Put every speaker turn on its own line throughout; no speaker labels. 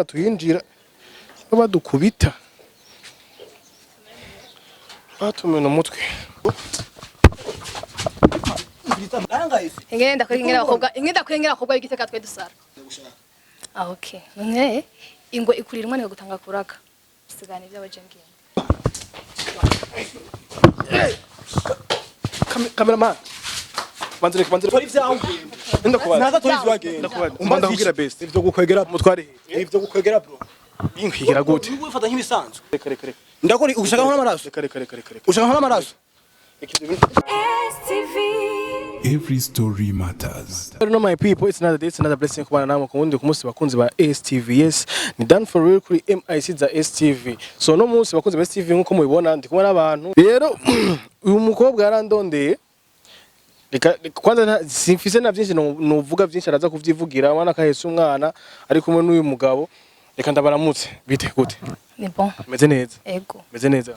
tuyinjira badukubita batumena umutwe
ingenda kwengera abakobwa y'igiteka twe dusara. Ah okay. None ingo ikurirwa ni gutanga kuraka. Sigana ibyabaje ngenda.
Cameraman. Banzire
tori vyawe.
Ndakubaza.
Naza tori vyawe.
Ndakubaza. Umbanda kugira best.
Ivyo gukwegera
mutware.
Ivyo gukwegera bro.
Inkwigira gute?
Uri gufata nk'ibisanzwe.
Reka.
Ndakora ugushaka nkora amaraso.
Reka.
Ushaka nkora amaraso.
Every story matters.
I don't know my people, it's another day, it's another blessing kubana namwe ku wundi ku munsi bakunzi ba STV. Yes, ni done for real kuri MIC za STV. So no munsi bakunzi ba STV nkuko mubibona ndi kumwe n'abantu. Rero uyu mukobwa yarandondeye. Kwanza simfise na byinshi novuga byinshi araza kuvyivugira wana kahese umwana ari kumwe n'uyu mugabo. Reka ndabaramutse bite gute?
Ni bon.
Meze neza.
Ego.
Meze neza.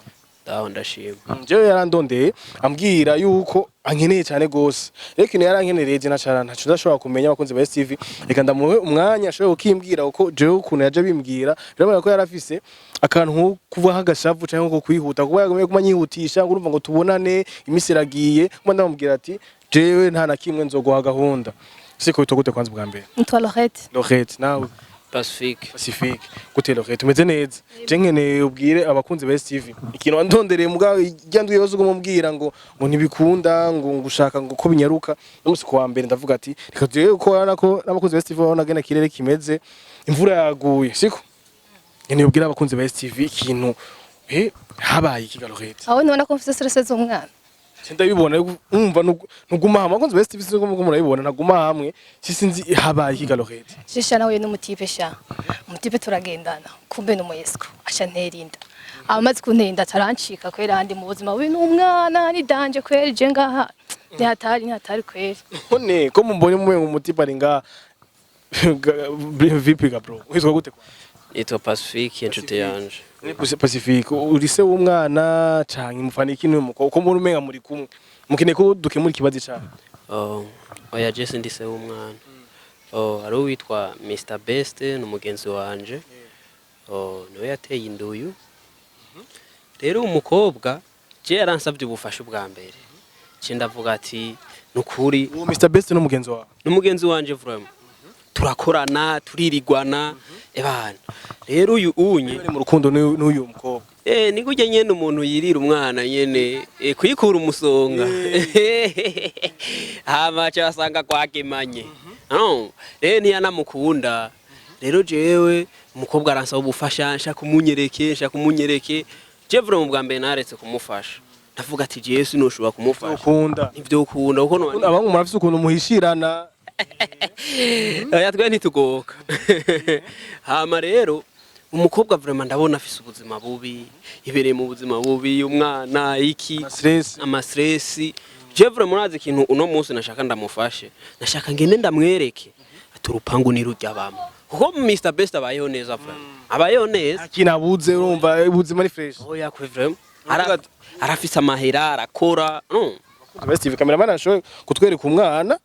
Daho ndashima.
Jewe yarandondeye ambwira yuko ankeneye cyane gose. Reka ino yarankenereje nacara ntacu ndashobora kumenya abakunzi ba STV. Reka ndamuhe umwanya ashobora kukimbwira uko jewe ukuntu yaje bimbwira. Birabona ko yarafise akantu kuva hagashavu cyangwa ko kwihuta kuba yagomeye kumanyihutisha ngo urumva ngo tubonane imisi iragiye. Kuma ndamubwira ati jewe nta na kimwe nzoguha gahunda. Siko bitogute kwanza bwa mbere.
Ntwa Lorette
nawe
Pacifique.
Gute Lorette umeze neza. Je nkeneye ubwire abakunzi ba STV. Ikintu wandondereye mugabo ijyanduye yose ugomubwira ngo ntibikunda ngo ngushaka ngo ko binyaruka. Umunsi kwa mbere ndavuga ati reka jewe ko nako n'abakunzi ba STV babona gene kirere kimeze imvura yaguye siko. Nkeneye ubwire abakunzi ba STV ikintu habaye iki Lorette.
aho nibona ko mfise stress z'umwana.
Ndabibona umva nuguma hamwe abakunzi ba STV siko murabibona ntaguma hamwe sinzi habaye iki Lorette.
Shisha nawe n'umutipe sha. Umutipe turagendana kumbe n'umuyesco acha nterinda. Amazi kunterinda tarancika kwera handi mu buzima bubi n'umwana ni danje kwera je ngaha. Ni hatari kwera.
None ko mumbonye mumwe umutipe ari nga vipi ga bro. Witwa gute kwa?
Nitwa Pacifique inshuti yanje.
Pacifique urise w'umwana canke mufana ikintu muko uko muri umenga muri kumwe. Mukine ko dukemura ikibazo cyane.
Oya Jesse ndise w'umwana. Ari witwa Mr Best n'umugenzi wanje. Niwe yateye induyu. Rero umukobwa je yaransabye ubufasha bwa mbere. Cindavuga ati nukuri
uwo Mr Best n'umugenzi wawe.
N'umugenzi wanje vraiment. Turakorana turirigwana ebana. Rero uyu unye
mu rukundo n'uyu mukobwa.
Ni gujya nyene umuntu yirira umwana nyene kwikura umusonga. Hama cyasanga kwakemanye. Rero ntiyanamukunda. Rero jewe umukobwa aransaba ubufasha nshaka kumunyereke. Je vraiment bwa mbere naretse kumufasha. Ndavuga ati je sinoshobora kumufasha. Nivyo ukunda uko no
abangu murafise ukuntu muhishirana.
Yatwe ntitugoka. Hama rero umukobwa vraiment ndabona afise ubuzima bubi, ibereye mu buzima bubi umwana iki ama stress. Je vraiment murazi ikintu uno munsi nashaka ndamufashe. Nashaka ngende ndamwereke aturupangu ni rujya bamo. Kuko Mr Best abayeho neza vraiment. Abayeho neza.
Kinabuze urumva ubuzima ni fresh.
Oya kwe vraiment. Arafise amahera arakora.
Best TV cameraman ashoye kutwereka umwana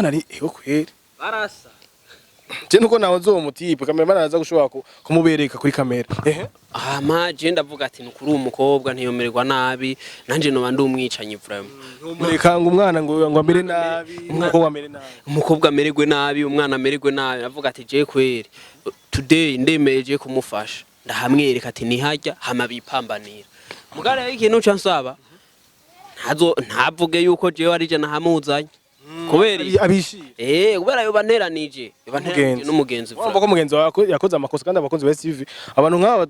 ari ego kweri.
Barasa.
Je nuko nawe zo mutipe cameraman araza gushobora kumubereka kuri kamera.
Je ndavuga ati nukuri umukobwa ntiyomererwa nabi nanje no bandi umwicanyi vraiment.
Mureka ngo umwana ngo amere nabi, umukobwa amere nabi.
Umukobwa amererwe nabi, umwana amererwe nabi. Navuga ati je kweri today ndemeje kumufasha. Ndahamwereka ati nihajya hama bipambanira. Mugare ikintu cansaba ntavuge yuko jewe ari je nahamuzanye. Kubera
abishi
kubera yo baneranije n'umugenzi
ko mugenzi yakoze amakosa kandi abakunzi ba STV abantu nk'aba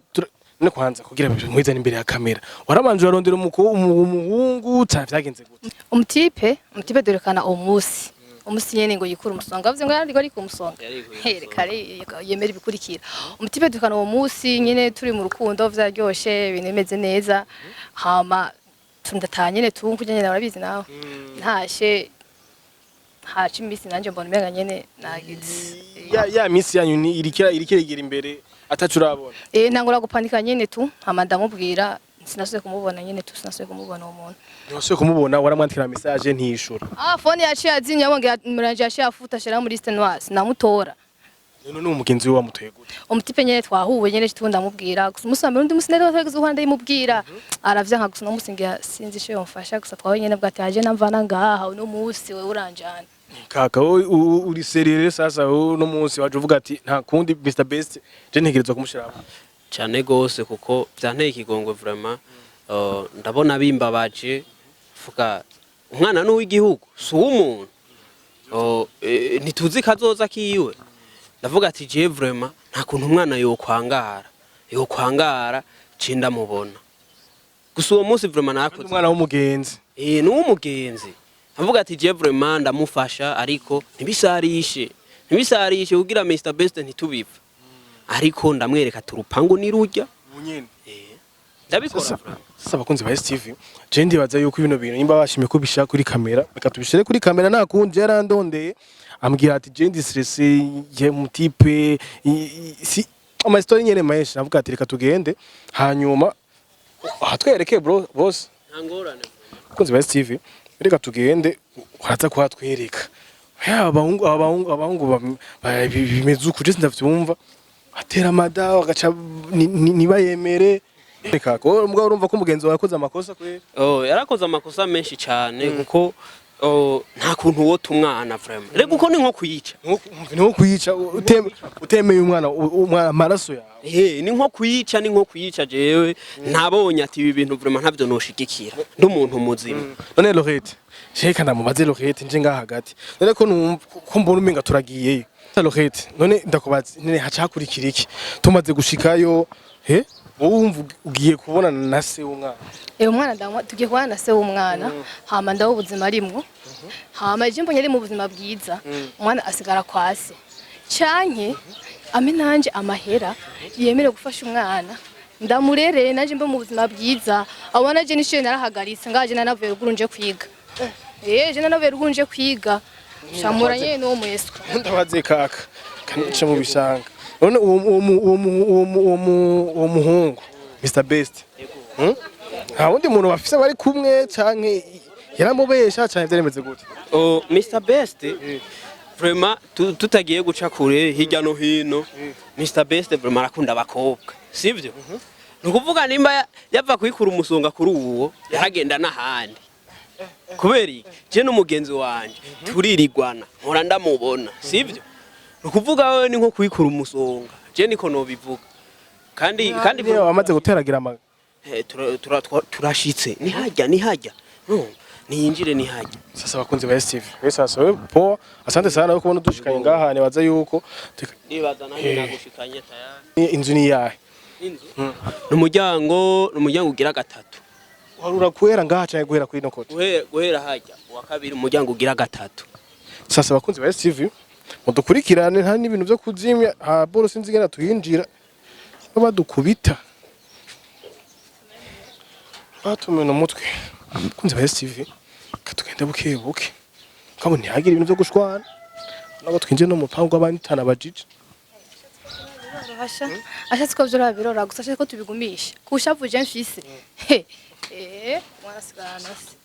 ne kwanza kugira mwizana imbere ya kamera warabanje urarondera umuhungu cyavyagenze gute
umutipe durekana umusi nyene ngo yikura umusonga avuze ngo yari ari kumusonga kare yemera bikurikira umutipe durekana umusi nyene turi mu rukundo vyaryoshe binemeze neza hama tundatanye tunku nyene barabizi nawe ntashe haci misi nanje mbona umenga nyene nagize
ya misi yanyu ni irikira imbere atacurabona
ntangura gupanika nyene tu hama ndamubwira sinasuye kumubona nyene tu sinasuye kumubona uwo muntu
nasuye kumubona waramwandikira message ntishura
phone yaciye azimya yabongera muranje yaciye afuta shira muri liste noise namutora
none umugenzi we wamutoye gute
umutipe nyene twahuwe nyene tundi ndamubwira gusa umunsi wa mbere undi munsi nari twageze uhanda yimubwira aravyanka gusa no musingira sinzi ico yomfasha gusa twawe nyene bwati haje namvana ngaha uno munsi we uranjana
kaka wowe uri seriere sasa uno munsi waje uvuga ati nta kundi Mr Best je ntegerezwa kumushiraho
cyane gose kuko byanteye ikigongwe vraiment ndabona bimbabaje fuka umwana n'uw'igihugu si umuntu ntituzi kazoza kiwe ndavuga ati je vraiment nta kuntu umwana yokwangara cinda mubona gusa uwo munsi vraiment nakoze
umwana w'umugenzi
n'umugenzi ndavuga ati je vraiment ndamufasha ariko ntibisarishe kugira Mr Best ntitubipfa ariko ndamwereka turupango nirujya
unyene
ndabikora
sasa abakunzi ba STV je ndibaza yuko ibino bintu nimba bashimye ko bishaka kuri kamera reka tubishire kuri kamera nta kundi yarandondeye ambwira ati je ndi stressé je mutipe si ama story nyene menshi navuga ati reka tugende hanyuma hatwereke bro boss
ntangorane
abakunzi ba STV reka tugende uraza kuhatwereka abahungu bimeze uko je ndavyumva atera amada agaca niba yemere reka ko mbwa urumva ko umugenzi wawe yakoze amakosa kwe
yarakoze amakosa menshi cyane kuko nta kuntu wo tumwana vraiment rego uko ni nko kuyica
utemeye umwana amaraso yawe
ni nko kuyica jewe nabonye ati ibi bintu vraiment ntavyo noshigikira ndumuntu muzima
none Lorette sheka ndamubaze Lorette nje ngaha hagati none ko mbona umenga turagiyeyo Lorette none ndakubaza none hacakurikira iki tumaze gushikayo wumva ugiye kubona na se w'umwana
umwana tugiye kubana na se w'umwana hama ndaho ubuzima arimwo hama ije mbonye ari mu buzima bwiza umwana asigara kwa se canke ame nanje amahera yemere gufasha umwana ndamurere naje mbe mu buzima bwiza abona je nishiye narahagaritse ngaje nanavuye ruguru nje kwiga je nanavuye ruguru nje kwiga shamuranye no mweswa
ndabaze kaka kanice mu bishanga none uwo muhungu Mr Best nta wundi muntu bafise bari kumwe canke yaramubesha canke vyaremeze gute
Mr Best vraiment tutagiye guca kure hirya no hino Mr Best vraiment arakunda abakobwa sivyo nukuvuga nimba yava kwikura umusonga kuri uwo yaragenda n'ahandi kubera je n'umugenzi wanje turirigwana nkora ndamubona sivyo nukuvuga wewe ni nko kwikura umusonga je niko no bivuga kandi
niyo wamaze guteragira amaga
turashitse nihajya niyinjire nihajya
sasa bakunzi ba STV sasa wewe poa asante sana uko ubona dushikanye ngaha ne baza yuko
nibaza naje nagushikanye tayari
inzu ni yahe
inzu numuryango ugira gatatu
warura kwera ngaha cyane guhera kuri no kote
guhera hajya wa kabiri umuryango ugira gatatu
sasa bakunzi ba STV mudukurikirane nta n'ibintu byo kuzimya ha boro sinzi genda tuyinjira badukubita batumena umutwe kunze ba STV katugenda buke kabone hagira ibintu byo gushwana nabo twinje no mupango abandi tana bajije
ashatse ko vyora birora gusa ashatse ko tubigumisha kushavu je mfise mwana sigana se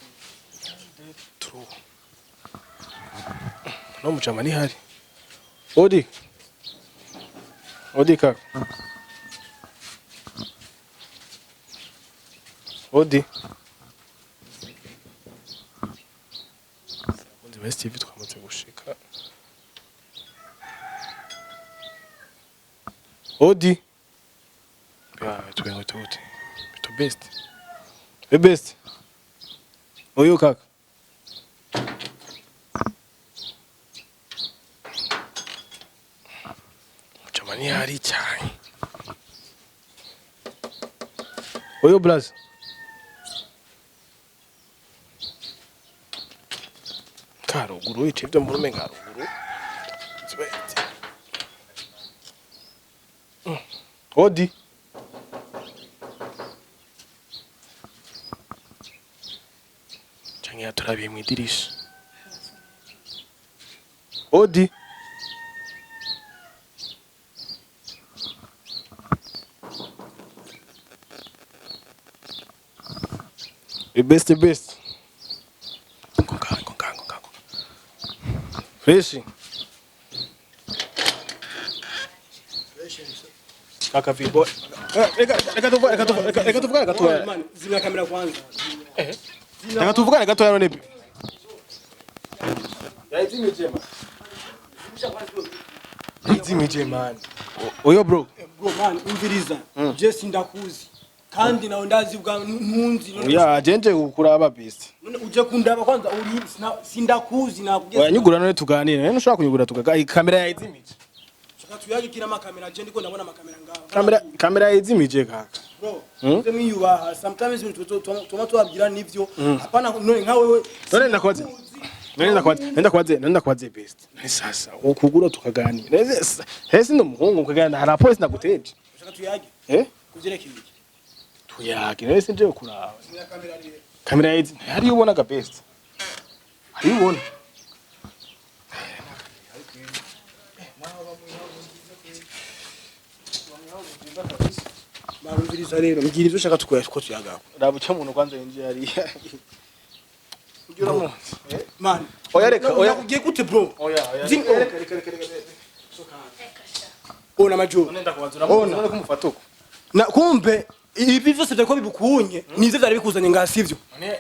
no mujama ni hari Odi kaka Odi Undi ba STV twamaze gushika Odi twengo tuti best oyo kaka Jamani hari cyane oyo blaze karuguru icibyo murume ngaruguru Odi Changia turabiye mu idirisha Odi best Fresh kaka vibo reka tuvugane gatoya
Man, zimya kamera kwanza.
reka tuvugane gatoya none izimije man oyo bro
Bro man, umviriza. Je sindakuzi. Kandi nawe ndazi bwa ntunzi none.
ya jenje kukuraba best
None uje kundaba kwanza uri sindakuzi nakubwiye.
wanyugura none tuganire none ushaka kunyugura kamera yayizimije
Shaka tuyagikira amakamera je ndiko ndabona amakamera ngaho.
kamera yayizimije kaka
Bro, nze mwiyubaha sometimes tuma tubabwira nivyo. Hapana none nka wewe.
none ndakwaze best none sasa ukugura tukaganira hese ndo muhungu ukaganira hari apolisi naguteje
Shaka tuyage. Kuzireka ibiki.
tuyage none sinje kuraba kamera yayizimije hari ubona ga best hari ubona
Marumviriza rero mbwira ivyo shaka tukoya ko tuyagaho.
raba cyo muntu kwanza yinjiye ari ugira mu
Man,
oya reka oya
ugiye gute bro?
oya reka
Ona majuru.
none ndakwaza urabona kumufata uko
Na kumbe ibi vyose vyako bibukunye nivyo vyari bikuzanye nga sivyo.
none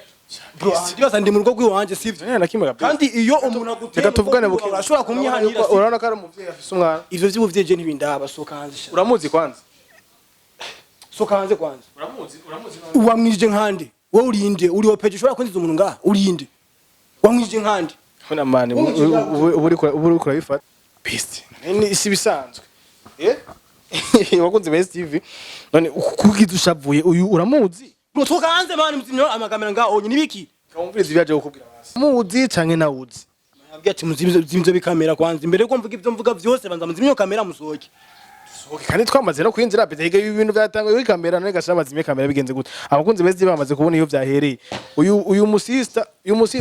Bro, ndibaza ndi mu rugo rw'iwanje sivyo.
none nakimwe gabe
Kandi iyo umuntu aguteye
reka tuvugane buke
urashobora kumwihanira.
urabona ko ari umuvyeyi afise umwana
Ivyo vy'ubuvyeje ntibindaba soka hanze sha.
uramuzi kwanza
Soka hanze kwanza.
uramuzi
Wamwije nkande. Wowe urinde, uri opeje ushobora kwenziza umuntu nga urinde. Wamwije nkande.
Hona mani uburi kurabifata best ni si bisanzwe wakunze best TV none kukiza ushavuye uyu uramuzi
Bro, soka hanze mani muzimyo amakamera nga onye nibiki?
kawumviriza ibyaje gukubwira basi muzi canke nawuzi
Nabwiye ati muzimyo bikamera kwanza imbere ko mvuga ivyo mvuga vyose banza muzimyo kamera musoke.
kandi twamaze no kwinjira betega ibintu byatangwa kuri kamera none gashaba zimye kamera bigenze gute abakunzi best TV bamaze kubona iyo byahereye uyu musista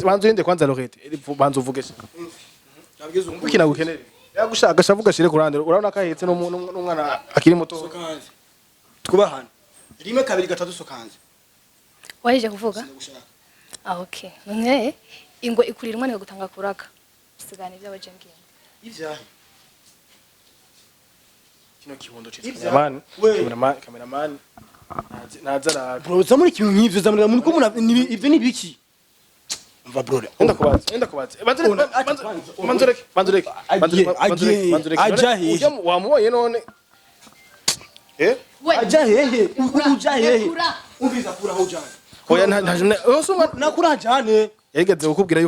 banzo yende kwanza Lorette banzo uvuge se
Nabwiye
ukina gukenere yagushaka shavuga shire kurande urabona ko ahetse n'umwana akiri muto
soka hanze. Twubahana. Rimwe kabiri gatatu soka hanze.
waje kuvuga okay none ingwe ikurira umwana gutanga kuraka sigana ibyo baje ngende
Ivyahe.
kino kibondo cy'cameraman cameraman nazara
Bro, zamuri kintu nk'ivyo zamurira muri ko ivyo ni biki? Mva bro.
enda kubaza banzureke
ajahe
wamubonye none
aja hehe uja hehe umviza kura ho jana
oya nta
nakura jane
yegeze gukubwira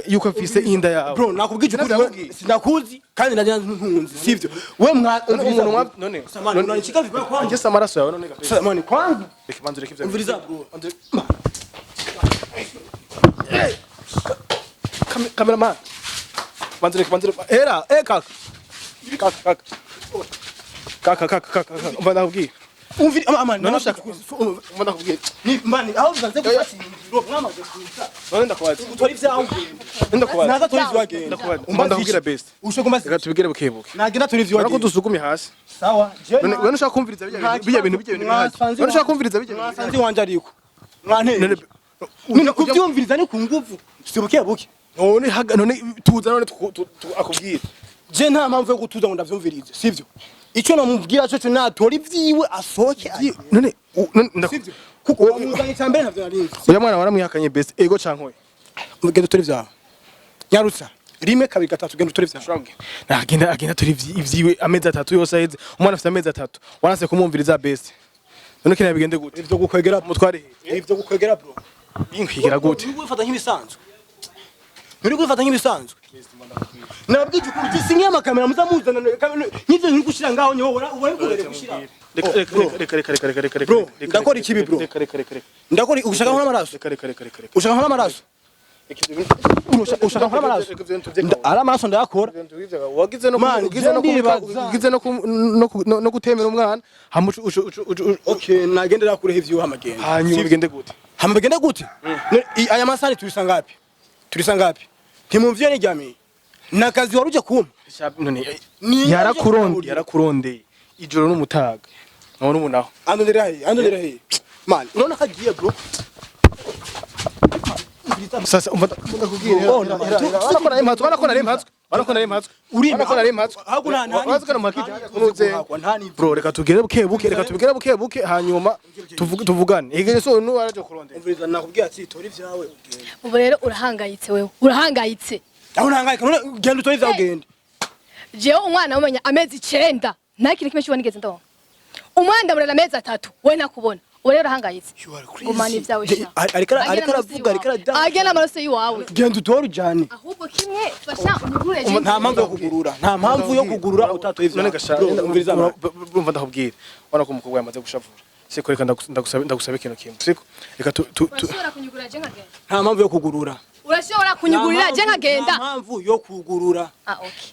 yuko afise inda yawe
bro nakubwije ukuri sinakuzi kandi najya ntunzi sivyo we
umuntu none
samani unanishika vibaya kwanje
ngese amaraso yawe none gafise
samani kwangu
banzureke ivyo
umviriza bro
cameraman banzureke era kaka umva ndakubwira
umviri ama
none ushaka umva ndakubwira
ni mani aho bivanze gufata bro mwamaze kuza
none ndakwaza
utori vyawe
ndakwaza
naza tori vyagenda
ndakwaza ndakubwira best
ushaka mbasi
reka tubigere bukebuke
nagenda tori
urako
vyagenda
dusugumye hasi
sawa
none ushaka kumviriza bijya bintu none ushaka kumviriza bijya
mwasanze wanje ariko mwantere none kuvyumviriza ni ku nguvu sibuke buke
none tuza none akubwira
je nta mpamvu yo gutuza ngo ndavyumvirize sivyo ico namubwira cyo natora ivyiwe asoke
none
sivyo kuko wamuzanye cyambere ntavyo narinzi
uya mwana waramwihakanye best ego cankoye
mugende tori vyawe nyarutsa rimwe kabiri gatatu genda tori vyawe
agenda tori ivyiwe amezi atatu yose aheze umwana afite amezi atatu wanase kumwumviriza best none kina bigende gute
ivyo gukwegera
mutware
ivyo gukwegera bro
binkwigira gute
ubifata nk'ibisanzwe muri gufata nk'ibisanzwe nabwije ukuri singiye amakamera muzamuzana n'ivyo nturi gushira ngaho nyo ubone kubere gushira
reka
bro ndakora ikibi bro ndakora ugushaka nkora amaraso ushaka nkora amaraso ushaka nkora amaraso ara amaraso ndakora
wagize no gutemera umwana
okay nagendera kure ivyo hamagenda
hanyuma bigende gute
hamagenda gute aya masani turisa ngapi ntimumvye nijyamiye nakazi waruje kuma
yarakurondeye ijoro n'umutaga none ubu naho
andondera he man none hagiye bro
sasa umva ndakubwira urabona ko nari mpatswe Barako nari mpatswe.
Uri
Barako nari mpatswe.
ahubwo nta
Wazi kana makiti kunuze. Bro reka tugere buke reka tubigere buke hanyuma tuvugane. Ege so nu araje kurondera.
umviriza nakubwiye ati tori vyawe ugende
ubu rero urahangayitse wewe urahangayitse
aho ntangayika none ugenda tori vyawe ugende
jewe umwana wamenya amezi 9 nta kintu kimwe cyubona nigeze ndonka umwana ndamurera amezi 3 we nakubona ubu rero urahangayitse gumana ibyawe sha
ariko aravuga ariko
agena amaraso yiwawe
genda utori jane
ahubwo kimwe fasha unyugure je
nta mpamvu yo kugurura nta mpamvu yo kugurura utatoye
None
vyawe
gasha
umviriza
urumva ndakubwira. Wana ko umukobwa yamaze gushavura. Siko reka ndagusaba ikintu kimwe. Siko reka
urashobora kunyugura je nkagenda
nta mpamvu yo kugurura
urashobora kunyugurira je nkagenda
nta mpamvu yo kugurura
okay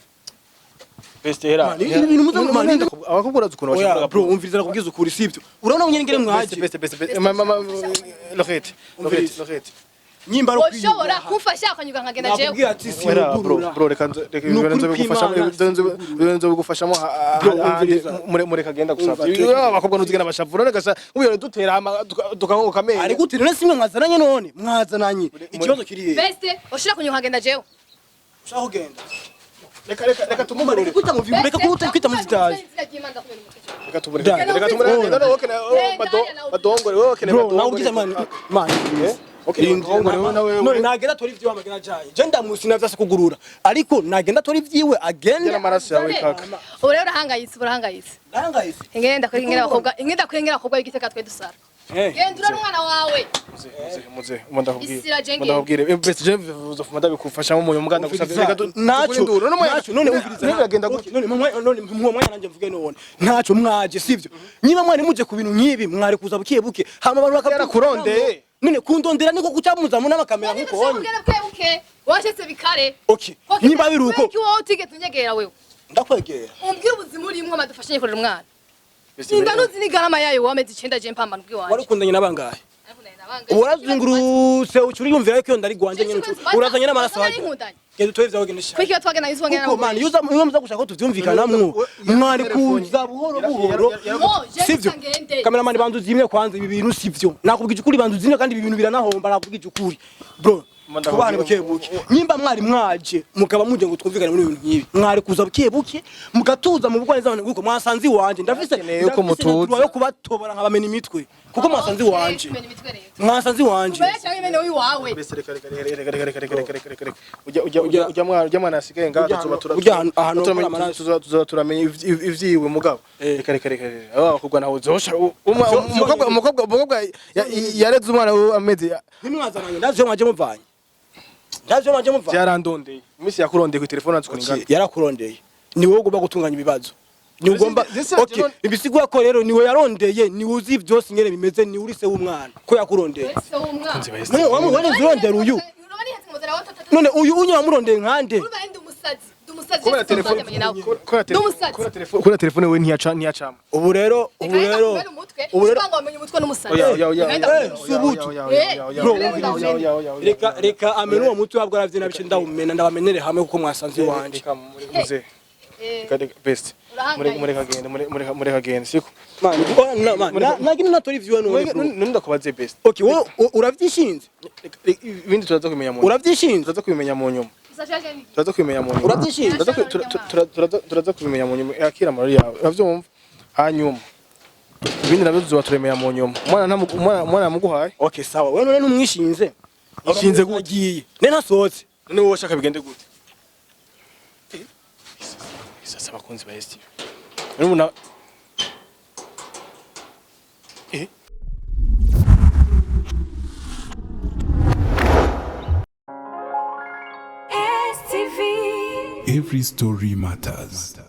best era.
ibintu muzamumaninde
Abakubura zukuna
oya
bashobora
bro umviriza nakubwiza ukuri sivyo urabona nyine ngere mwaje
best Lorette.
nyimba ro
ushobora kumfasha akanyuga nkagenda
nakubwiye
jewe
ati si
Bro
rugurura
reka ibintu bigufashamo muri kagenda gusaba. Abakobwa nuzigena bashavura reka ubyo dutera tukanguka kamenya.
ari gute rero simwe mwazananye none mwazananye ikibazo kiri he
beste ushobora kunyuga nkagenda jewe
ushaka kugenda
Reka tumumarire.
kuta mu vimbe reka kuta kwita mu zitaje
Reka tumureke. None woke na badongore woke na
bro
badongore.
nawe ugize man
Okay,
none nagenda tori vyiwe amagana jaye je ndamusina vyase kugurura ariko nagenda tori vyiwe agenda
n'amaraso yawe kaka.
ubu rero urahangayitse
ndangayise
ingenda kurengera abakobwa b'igiteka twe dusara gendura n'umwana wawe
Muze
Isira jenge.
ndakubwire best je uzofuma ndabikufasha mu muganda gusavye reka
naco none umviriza
biragenda gute
none mu mwanya nanje mvuge none naco mwaje sivyo niba mwari muje ku bintu nkibi mwari kuza buke hama abantu
yarakurondeye.
none kundondera niko kucamuza mu n'amakamera nkuko honye
buke washetse bikare
okay niba biruko
wowe utigeze unyegera wewe
ndakwegera
umbwira ubuzima urimo madufashanye kurera umwana inda nuzi ni garama yayo wameze 9 je mpambana ubwi wanje
wari ukundanye nabangahe urazunguruse ucuri yumvira yuko ndari gwanje nyene urazanye n'amaraso waje genda utoye vyawe genda shaka
kwiki twagena yizwa ngena
kuko man yuza muza gushaka ko tuvyumvikanamwo mwari kuza buhoro sivyo cameraman banduzi imwe kwanza ibi bintu sivyo nakubwije ukuri banduzi imwe kandi ibi bintu biranahomba nakubwije ukuri bro kubana bukebuke nyimba mwari mwaje mukaba muje ngo twumvikane muri ibintu nkibi mwari kuza bukebuke mugatuza mu bugwaneza abantu nguko mwasanzi wanje ndafise
yuko mutuza
yo kubatobora nkabamena imitwe kuko mwasanzi wanje mwasanzi wanje
ujya mwana asigaye ngaha tuzoba turamenya ivyiwe mugabo reka abakobwa nawe uzosha umukobwa yareze umwana ameze
nimwazananye ndavyo mwaje muvanye
yarandondeye imisi yakurondeye ku telefone azikuringana
yarakurondeye ni wowe ugomba gutunganya ibibazo ni ugomba okay ibisigwa ko rero niwe yarondeye ni uzi byose ngere bimeze ni uri se w'umwana ko yakurondeye none wamubone zirondera uyu none uyu unyo wamurondeye nkande
kora telefone we ntiyacama
ubu rero reka amena uwo mutwe wabwo aravyina bice ndawumena ndabamenere hamwe kuko mwasanze wanje
best muri kagenda siko
nagini natori vyiwe
none ndakubaze best
okay wowe uravyishinze
ibindi turaza kumenya mu
uravyishinze
turaza kubimenya mu nyuma
uravyishinze
turaza kubimenya mu nyuma yakira amarori yawe uravyumva hanyuma ibindi nabyo tuzoba turemenya mu nyuma umwana yamuguhaye
okay sawa wewe none numwishinze
ishinze gugiye
ne nasohotse
none wowe shaka bigende gute sasa bakunzi ba STV none
Every story matters.